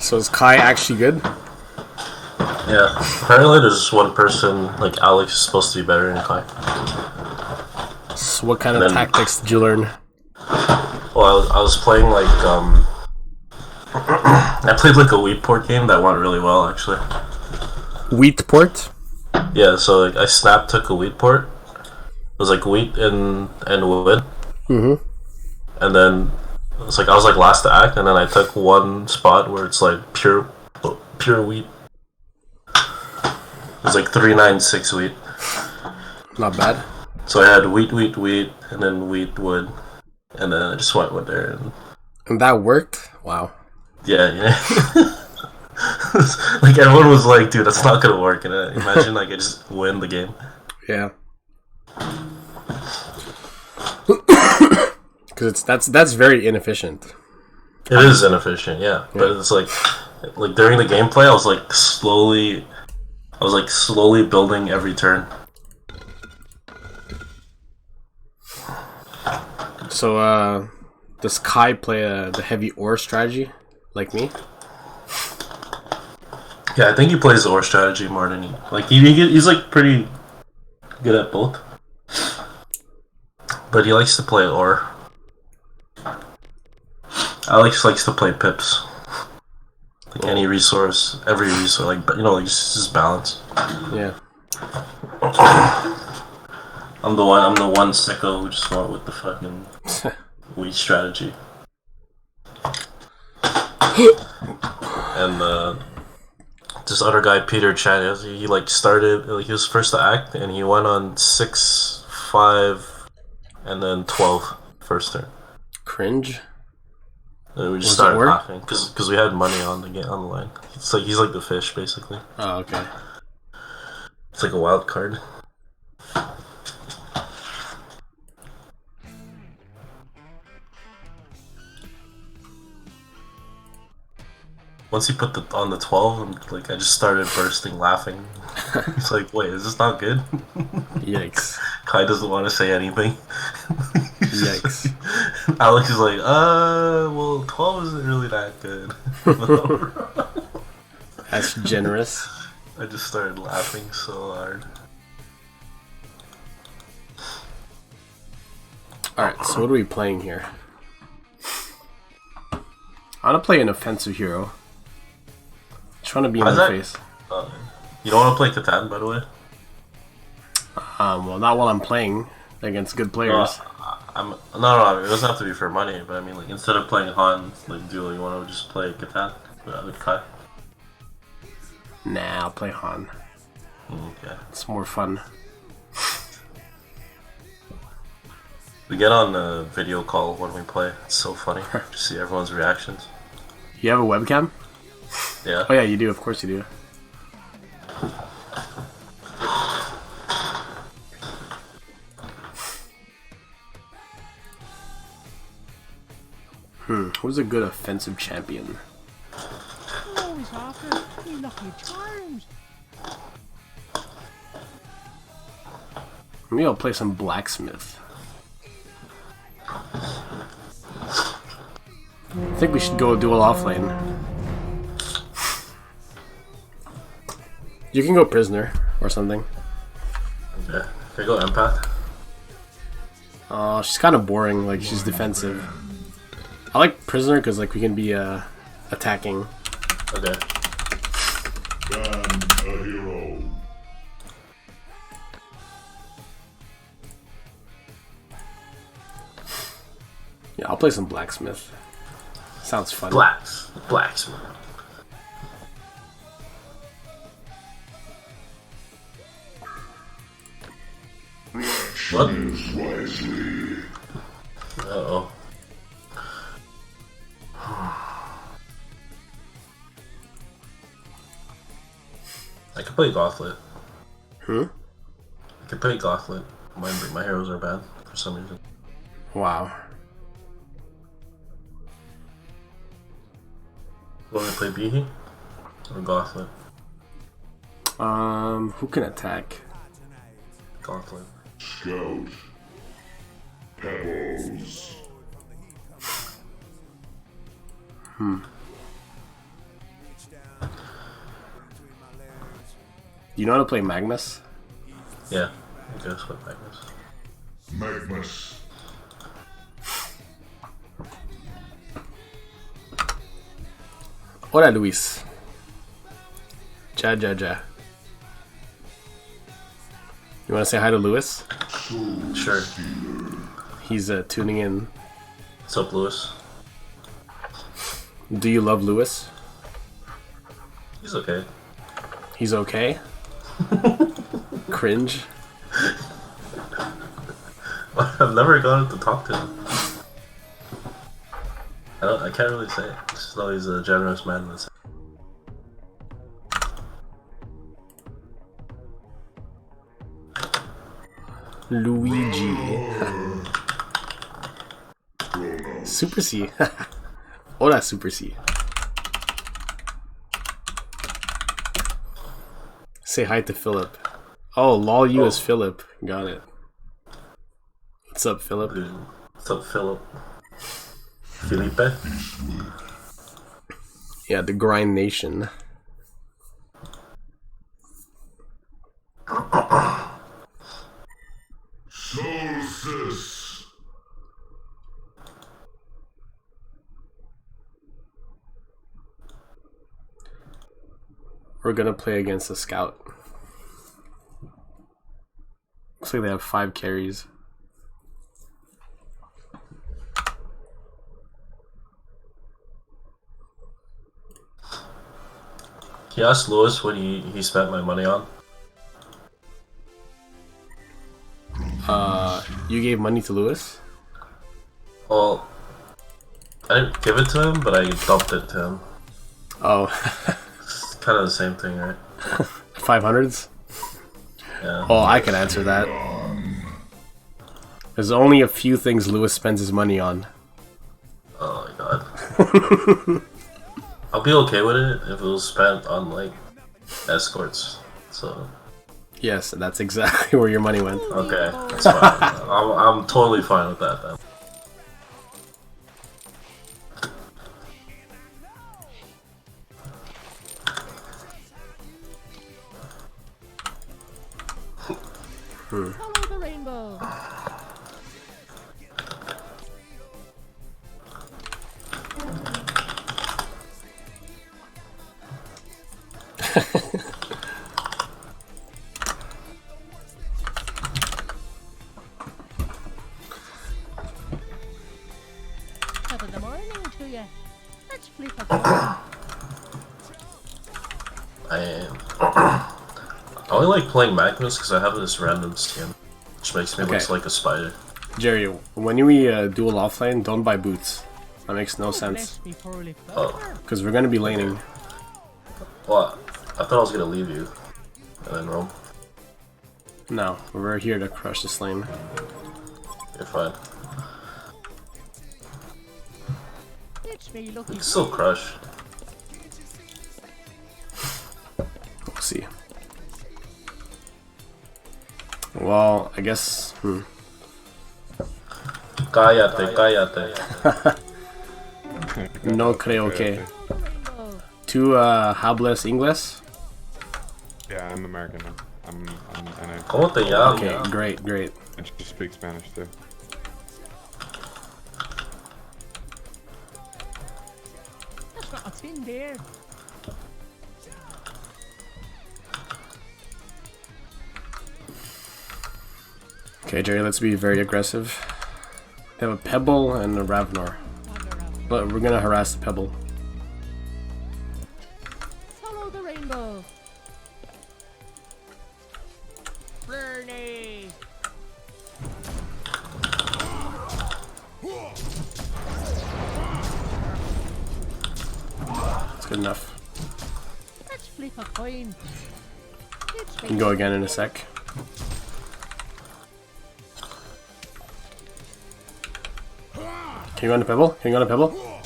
So is Kai actually good? Yeah. Apparently there's just one person, like Alex, is supposed to be better than Kai. So what kind of tactics did you learn? Well, I was playing like I played like a wheat port game that went really well actually. Wheat port? Yeah, so like I took a wheat port. It was like wheat and wood. Mm-hmm. And then it's like I was like last to act, and then I took one spot where it's like pure wheat. It was like 396 wheat. Not bad. So I had wheat, and then wheat, wood, and then I just went with there. And that worked? Wow. Yeah. Like everyone was like, dude, that's not gonna work. And imagine like I just win the game. Yeah. Because that's very inefficient. It is inefficient, yeah. But it's like during the gameplay, I was like slowly building every turn. So, does Kai play the heavy ore strategy like me? Yeah, I think he plays the ore strategy more than he's like pretty good at both. But he likes to play ore. Alex likes to play pips. Like every resource, like like just balance. Yeah. I'm the one sicko who just went with the fucking wheat strategy. And this other guy, Peter Chan, he like started, like he was first to act, and he went on 6, 5, and then 12 first turn. Cringe. And we just started laughing because we had money on the line. It's like he's like the fish basically. Oh, okay. It's like a wild card. Once he put on the 12, like I just started bursting laughing. It's like, wait, is this not good? Yikes. Kai doesn't want to say anything. Yikes. Alex is like, well, 12 isn't really that good. That's generous. I just started laughing so hard. Alright, so what are we playing here? I want to play an offensive hero. Trying to be in my face. You don't want to play Catan, by the way? Well, not while I'm playing against good players. No, it doesn't have to be for money, but I mean, like, instead of playing Han, like, Duel, you want to just play Catan with Kai? Nah, I'll play Han. Okay. It's more fun. We get on a video call when we play. It's so funny to see everyone's reactions. You have a webcam? Yeah. Oh yeah, you do. Of course you do. Who's a good offensive champion? Maybe I'll play some Blacksmith. I think we should go dual offlane. You can go prisoner or something. Yeah. Can I go empath? She's kind of boring. Like, she's defensive. I like prisoner because like we can be attacking. Okay. Ban a hero. Yeah, I'll play some Blacksmith. Sounds fun. Blacksmith. What? Wisely. Uh-oh. I could play Gauntlet. I could play Gauntlet. My heroes are bad for some reason. Wow. Want to play Behe? Or Gauntlet? Who can attack? Gauntlet. Scout. Pebbles. You know how to play Magnus? Yeah, I guess with Magnus. Magnus. Hola, Luis. Ja, ja, ja. You want to say hi to Lewis? Sure. He's tuning in. What's up, Lewis? Do you love Lewis? He's okay. He's okay? Cringe. I've never gotten to talk to him. I can't really say. Just know he's a generous man. That's Luigi. Super C. Hola, Super C. Say hi to Philip. Oh, lol, you is Philip. Got it. What's up, Philip? What's up, Philip? Felipe? Yeah, the Grind Nation. Solstice. We're gonna play against a scout. Looks like they have 5 carries. Can you ask Lewis what he spent my money on? You gave money to Lewis? Well, I didn't give it to him, but I dumped it to him. Oh. It's kind of the same thing, right? 500s? Yeah. Oh, I can answer that. There's only a few things Lewis spends his money on. Oh my god. I'll be okay with it if it was spent on, like, escorts. So. Yes, that's exactly where your money went. Okay, that's fine. I'm totally fine with that then. Follow the rainbow. Top of the morning to you. Let's flip a coin. I only like playing Magnus because I have this random skin, which makes me Okay. look like a spider. Jerry, when we duel offlane, don't buy boots. That makes no sense. Bless me poorly Oh. flower. Because we're gonna be laning. Well, I thought I was gonna leave you and then roam. No, we're here to crush this lane. You're fine. It's me You lucky. can still crush. We'll see. Well, I guess. Cállate. No creo que. Rainbow. Two hables inglés? Yeah, I'm American now. And ¿Cómo te llamas? Okay, great. I just speak Spanish too. That's not a tin there. Okay, Jerry, let's be very aggressive. They have a Pebble and a Ravnor. Wander out. But we're gonna harass the Pebble. Follow the rainbow. Bernie. That's good enough. Let's flip a coin. It's We can go again in a sec. Can you go on the Pebble? Can you go on the Pebble?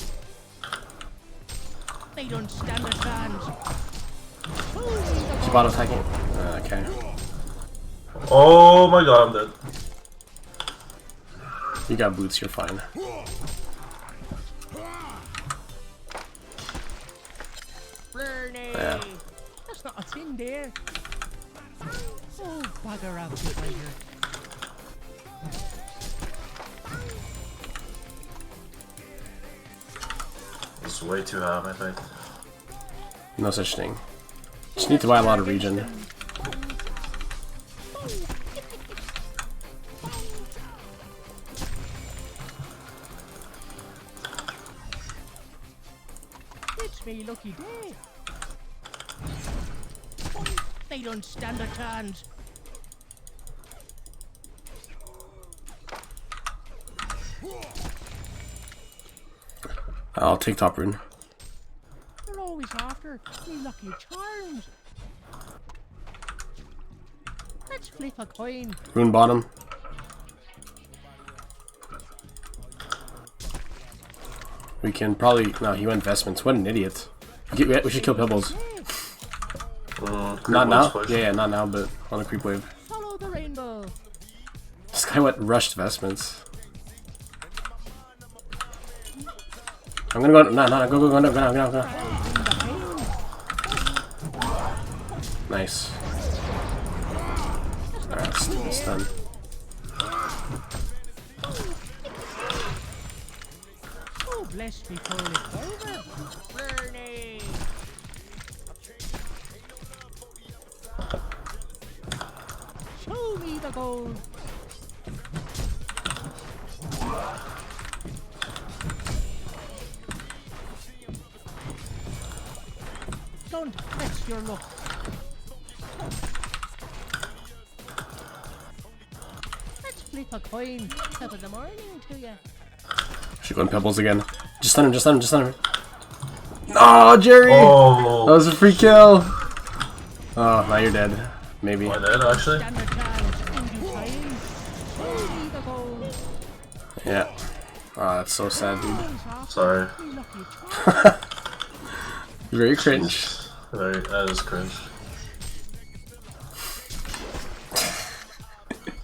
They don't stand a chance. Holy Keep auto attacking. Okay. Oh my god, I'm dead. You got boots, you're fine. Bernie. Yeah. That's not a tin there. Oh, bugger up, you fighter. It's way too high, I think. No such thing. Just need to buy a lot of regen. It's me lucky day. They don't stand a chance. I'll take top rune. They're always after me lucky charms. Let's flip a coin. Rune bottom. We can probably... No, he went investments. What an idiot. We should kill Pebbles. Not now? Yeah, not now, but on a creep wave. Follow the rainbow. This guy went rushed investments. I'm gonna go... No, go now. Nice. Alright, it's done. Oh, bless me, holy favor. Bernie. Show me the gold. Don't press your luck. Let's flip a coin. Top of the morning to you. Should go in Pebbles again. Just stun him. Oh, Jerry! Oh! That was a free kill! Oh, now you're dead. Maybe. Am I dead, actually? Stand a chance. In due time. Show me the gold. Yeah. Oh, that's so sad, dude. Sorry. Me lucky charm. Very cringe. Very, that is cringe.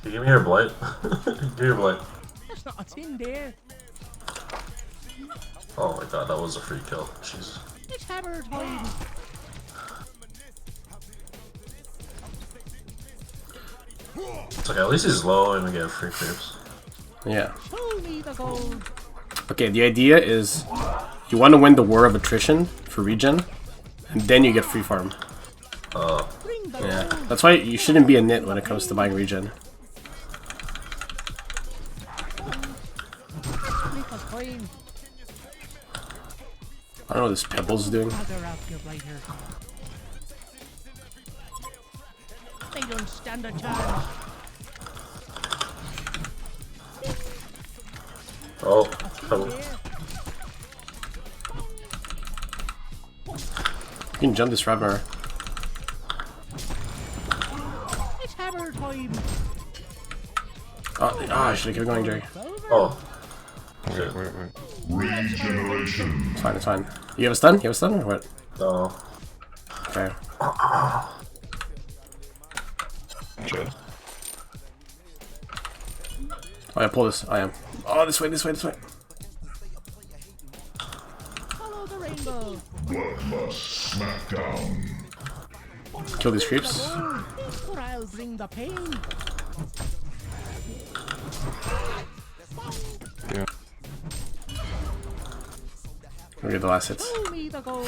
Can you give me your blight? Give me your blight. That's not what's in there. Oh my god, that was a free kill. Jesus. It's hammer time. It's okay, at least he's low and we get free creeps. Yeah. Show me the gold. Okay, the idea is you want to win the war of attrition for regen, and then you get free farm. Bring the Yeah. gold. That's why you shouldn't be a nit when it comes to buying regen. Flip a coin. I don't know what this Pebbles is doing. Bugger out, you blighter. They don't stand a chance. Oh, There. You can jump this Ravnar. It's hammer time. Oh, I should have kept going, Jerry. oh. Wait. Regeneration. It's fine, it's fine. You have a stun? You have a stun or what? No. Okay. Shit. Oh, yeah, pull this. I am. Oh, this way. Follow the rainbow. Bloodlust smackdown. Kill these creeps. Or I'll bring the pain. Yeah. We'll get the last hits. Show me the gold.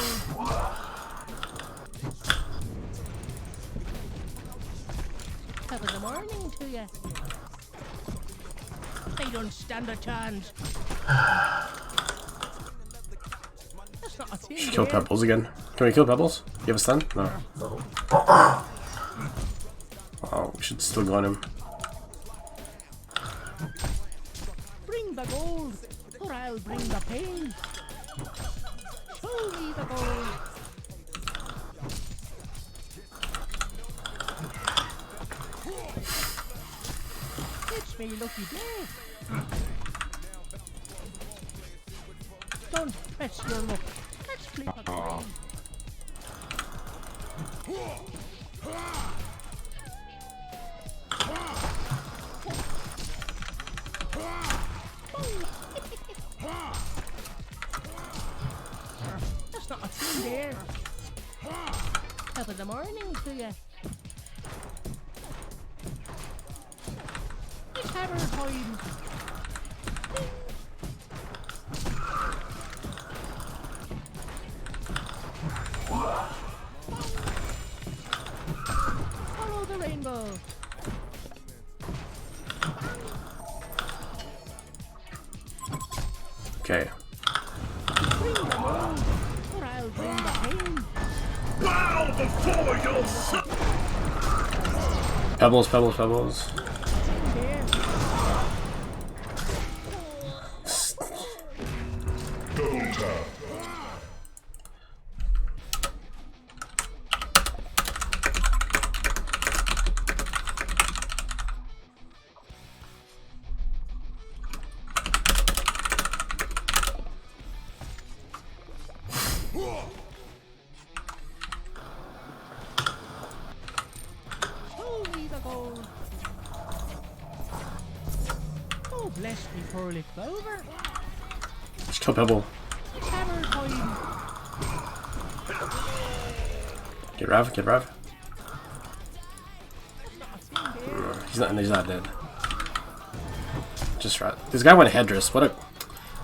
Top of the morning to you. They don't stand a chance. That's not a thing. Should kill there. Pebbles again. Can we kill Pebbles? You have a stun? No. No. Oh, we should still go on him. Bring the gold, or I'll bring the pain. Show me the gold. It's me lucky day. Don't press your luck. Let's flip a coin. That's not a thing there. Top of the morning to you. Hammer time. Follow the rainbow. Okay. Bring the gold, or I'll bring the pain. Pebbles, pebbles, pebbles. There. Double tap. Show me the gold. Oh, bless me, poorly clover. Just kill Pebble. Hammer time. Get Rav, get Rav. Nothing there. He's not dead. Just Rav. This guy went headdress. What a.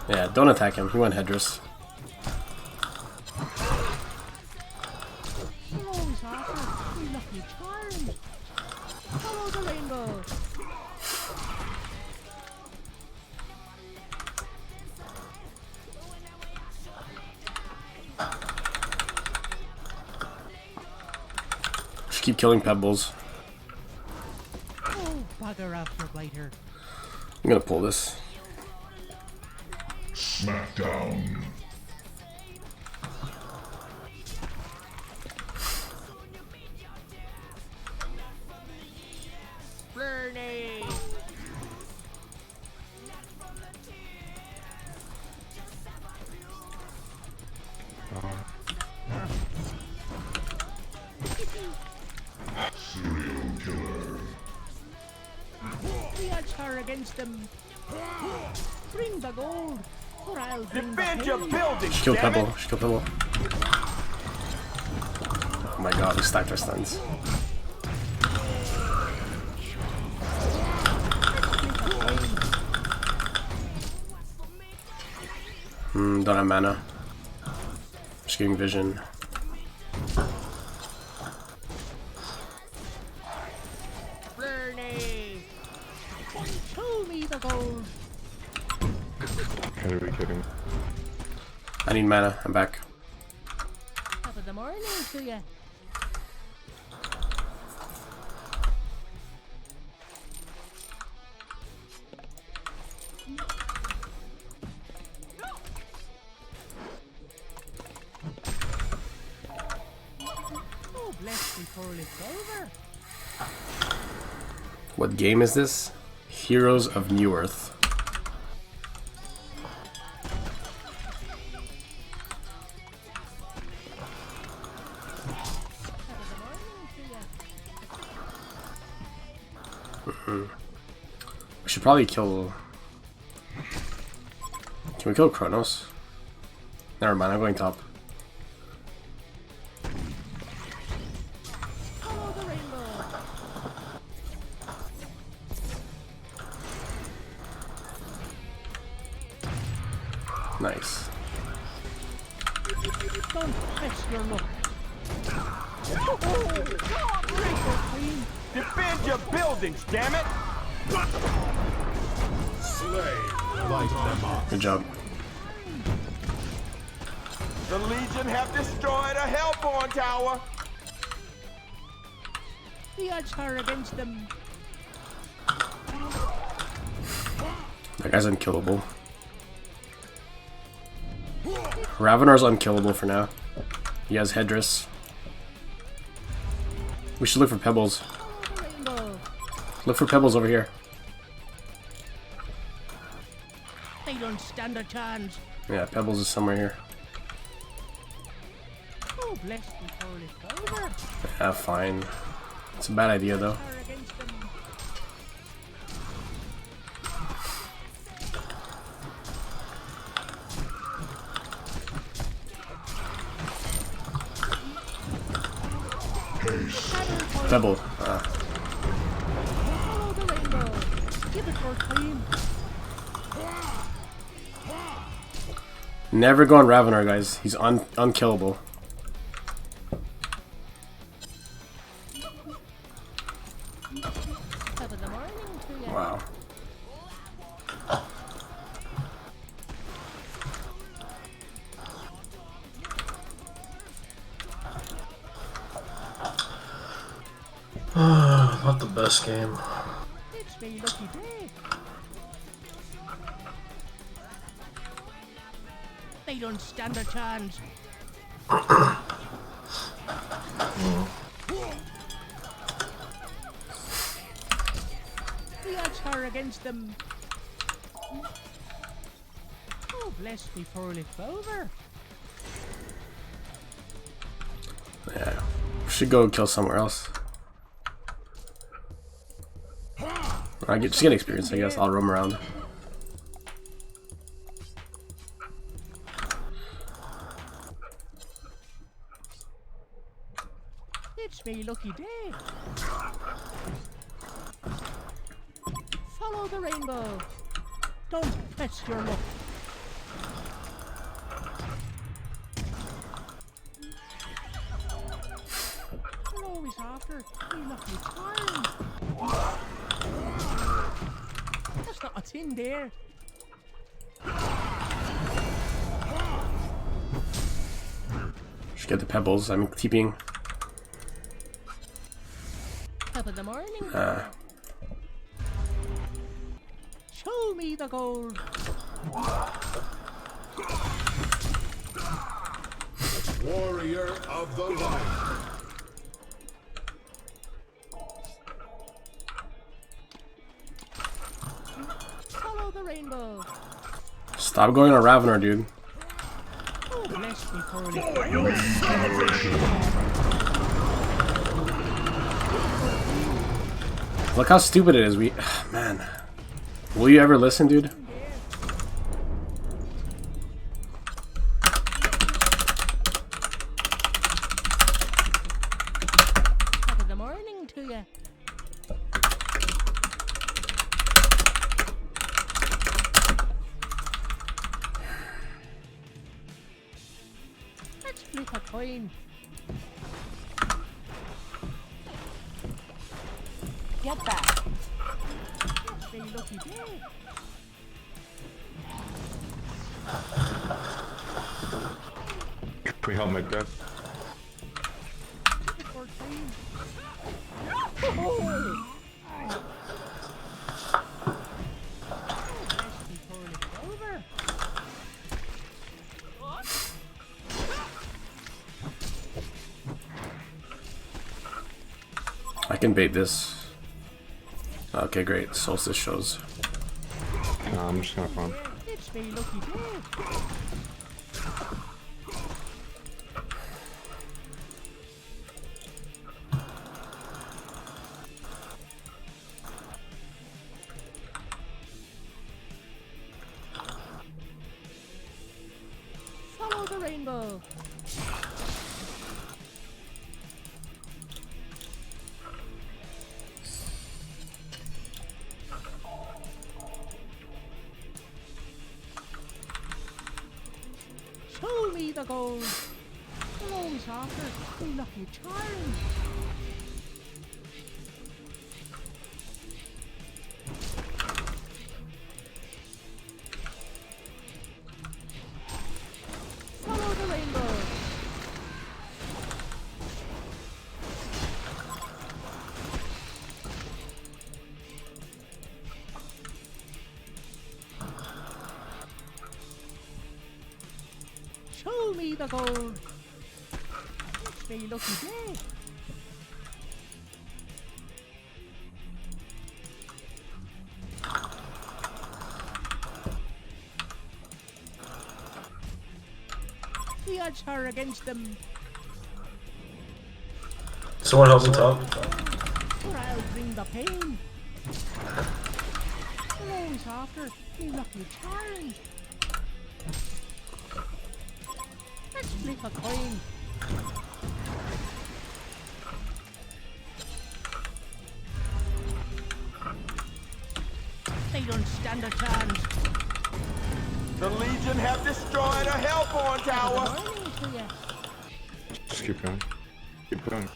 Yeah, don't attack him. He went headdress. Rose offer, we lucky charm. Follow the rainbow. Just keep killing Pebbles. Oh, bugger after blighter. I'm gonna pull this. Smackdown. Flurney. Serial killer. The odds are against them. Bring the gold, or I'll bring Defend the your pain. building, Just kill damn Pebble. it! Just kill Pebble. Oh my god, we stacked our stuns. Don't have mana. Just giving vision. Flurney. Show me the gold. Gotta be kidding. I need mana. I'm back. Top of the morning to ya. Oh, bless me, poorly clover. What game is this? Heroes of New Earth. Top of the morning to ya. We should probably kill. Can we kill Kronos? Never mind, I'm going top. Follow the rainbow. Nice. Don't press your luck. Oh, rainbow queen. Defend your buildings, damn it! Good job. The Legion have destroyed a Hellborn tower. The odds are against them. That guy's unkillable. Ravenar's unkillable for now. He has Headdress. We should look for Pebbles. Follow the rainbow. Look for Pebbles over here. They don't stand a chance. Yeah, Pebbles is somewhere here. Oh, bless me, holy clover. Yeah, fine. It's a bad idea though. Are against them. Haste. Pebble. Follow the rainbow. Give it or clean. Never go on Ravenar, guys. He's unkillable. Top of the morning to you. Wow. Not the best game. It's me lucky day. They don't stand a chance. The odds are against them. Oh, bless me poorly clover. Yeah. Should go kill somewhere else. Just get experience, I guess. I'll roam around. It's me lucky day. Follow the rainbow. Don't test your luck. You're always after me lucky time. That's not what's in there. Should get the pebbles. I'm keeping. Top of the morning. Show me the gold. Warrior of the light. Follow the rainbow. Stop going on Ravenar, dude. Oh, bless me poorly. Look how stupid it is. Man. Will you ever listen, dude? Top of the morning to you. Let's flip a coin. Get back. It's me lucky day. Can we help make that? It's for clean. Bless me poorly clover. I can bait this. Okay, great. Solstice shows. Nah, I'm just gonna farm. It's me lucky day. Follow the rainbow. Show me the gold. You're always after me lucky charm. Follow the rainbow. Show me the gold. It's me lucky day. The odds are against them. Someone help me top. Or I'll bring the pain. You're always after me lucky charm. Let's flip a coin. They stand a chance. The Legion have destroyed a Hellborn tower. Morning to ya. Just keep going. Keep going.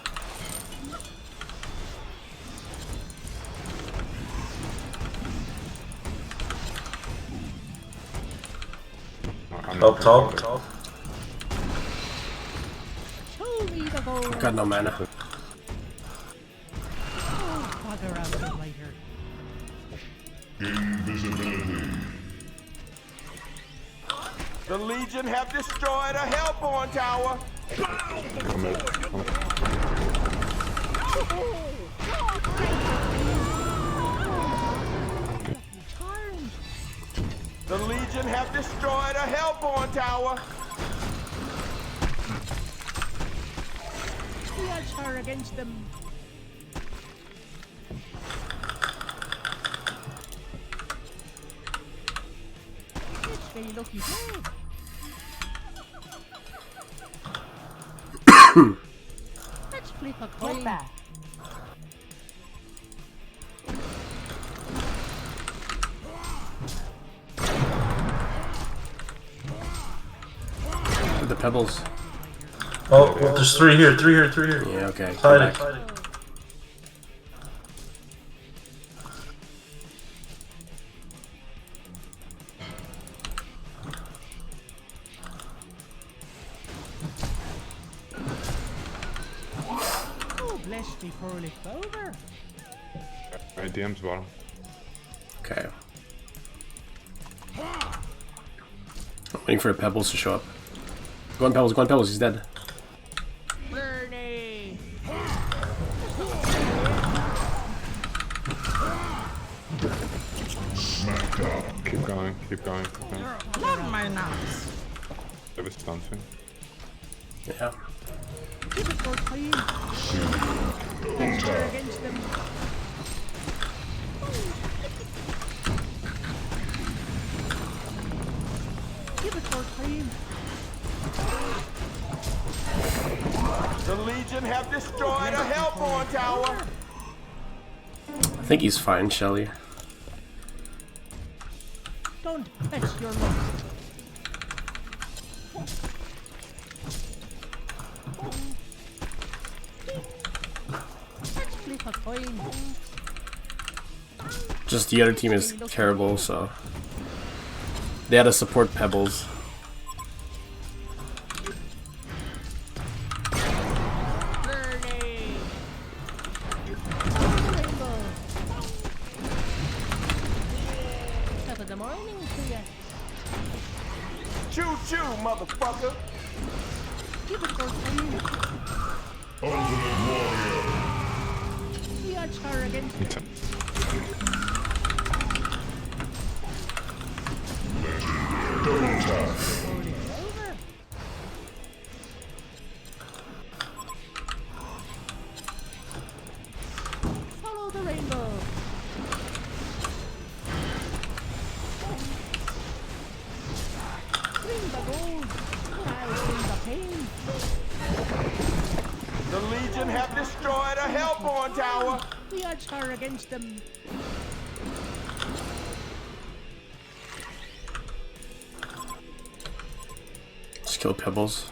No, I'm Up top. Show me the gold. Got no mana. Oh, bugger out the later. Invisibility. The Legion have destroyed a Hellborn tower. Come in. Come in. Charmed. The Legion have destroyed a Hellborn tower. The odds are against them. It's very lucky day. Let's flip a coin. Get back. The pebbles. Oh, there's three here. Yeah, okay. Come Hide it. back. Oh, bless me, poorly over. Alright, DM's bottom. Okay. I'm waiting for the pebbles to show up. Go on pebbles, he's dead. Bernie. Keep going. Keep going. Keep going. Love my nuts. Have a stun thing. Yeah. Keep it for clean. Let's try against them. Keep it for clean. The Legion have destroyed a Hellborn tower. I think he's fine, Shelly. Don't fetch your luck. Let's flip a coin. Just the other team is terrible, so they had to support pebbles. Bernie. Rainbow. Top of the morning to ya. Choo choo, motherfucker. Keep it for clean. Ultimate warrior. The odds are against It's a- Double tap. over. Follow the rainbow. Bring the gold, or I'll bring the pain. The Legion have destroyed a Hellborn tower. The odds are against them. Just kill pebbles.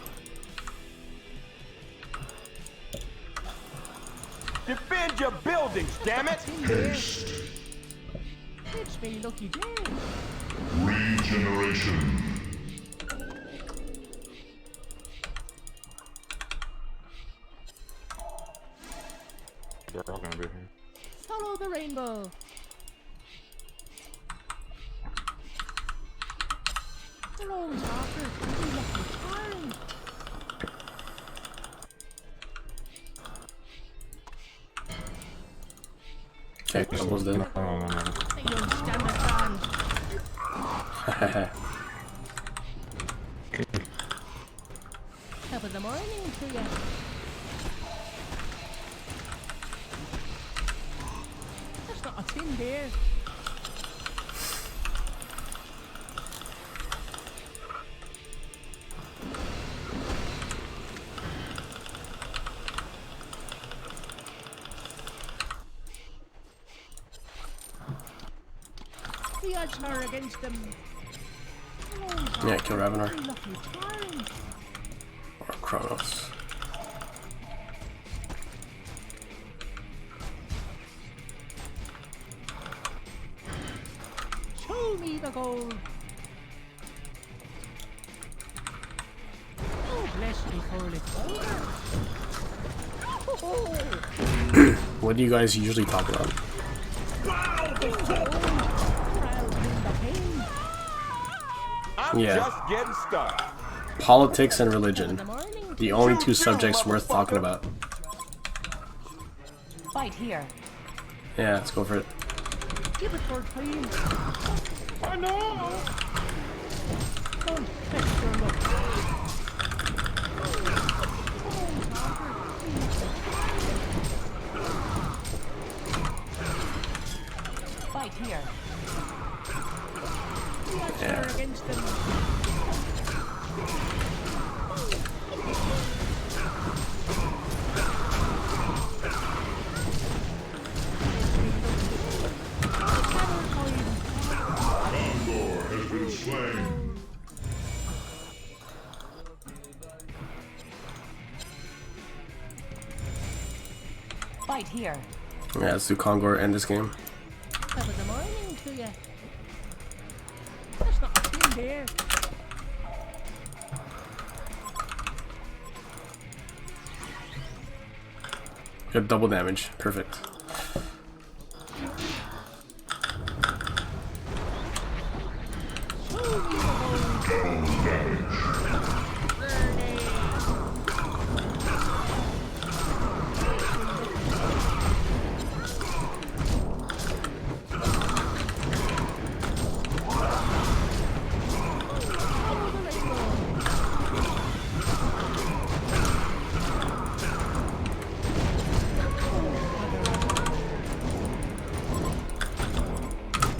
Defend your buildings, damn it. Haste. It's very lucky day. Regeneration. They're all gonna be here. Follow the rainbow. They're always after. Very lucky charm. Okay, pebbles dead. No. They don't stand a chance. Top of the morning to ya. That's not a tin bear. The The odds are against them. Yeah, kill Ravenar. Very lucky charm. Or Kronos. Show me the gold. Oh, bless me for it. Oh, What do you guys usually talk about? I'll bring the pain. I'm Yeah. just getting started. Politics and religion. The morning. The only two subjects worth talking about. Fight here. Yeah, let's go for it. Give it for time. I know. Don't test your luck. Fight here. The odds Yeah. are against them. Condor has been slain. Fight here. Yeah, let's do Kongor end this game. Top of the morning to you. That's not a thing there. Got double damage. Perfect.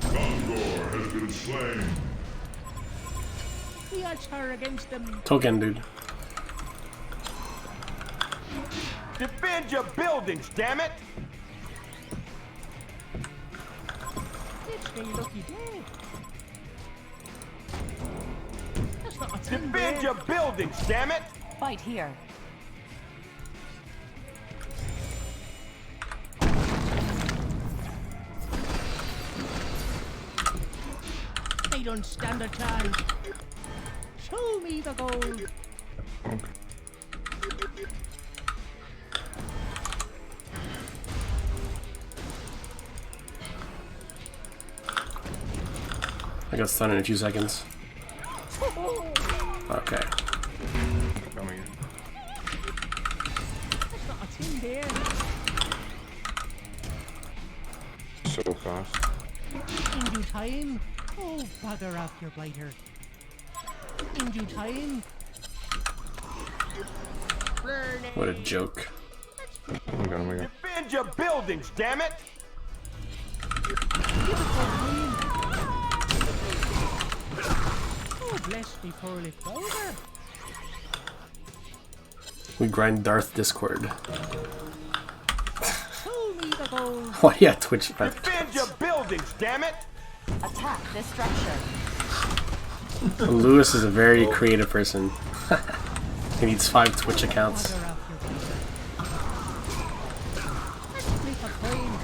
Condor has been slain. The odds are against them. Token, dude. Defend your buildings, damn it. It's a lucky day. That's not a thing Defend there. your buildings, damn it. Fight here. They don't stand a chance. Show me the gold. Okay. I got stunned in a few seconds. Okay. Coming in. That's not a thing there. So fast. In due time. Oh, bugger off your blighter. In due time. What a joke. I'm gonna. Defend your buildings, damn it. Oh, bless me for it, over. We grind Darth Discord. Show me the gold. Why yeah, Twitch by the Defend your buildings, damn it. Attack this structure. Lewis is a very creative person. He needs 5 Twitch accounts. Bugger off your blighter. Let's make a plane.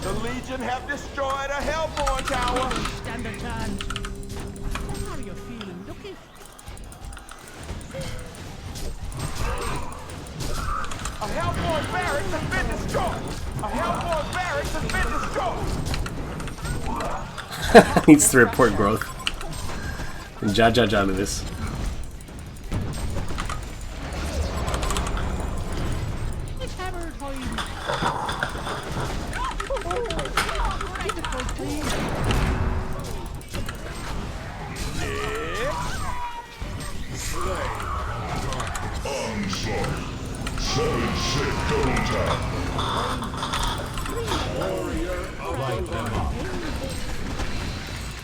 The Legion have destroyed a Hellborn tower. Stand a chance. How are you feeling, Ducky? A Hellborn barracks has been destroyed. A Hellborn barracks has been destroyed. Needs to report growth. Ja Lewis. It's hammer time. Right to go clean. Onslaught. 7-6 double tap.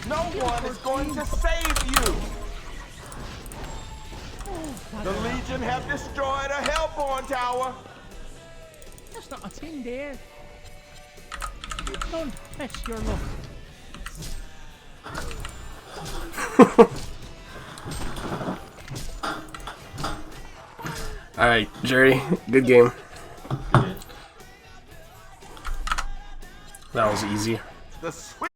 No one is going to save you. The Legion have destroyed a Hellborn tower. That's not a thing there. Don't mess your luck. Alright, Jerry, good game. Yeah. That was easy. The sweet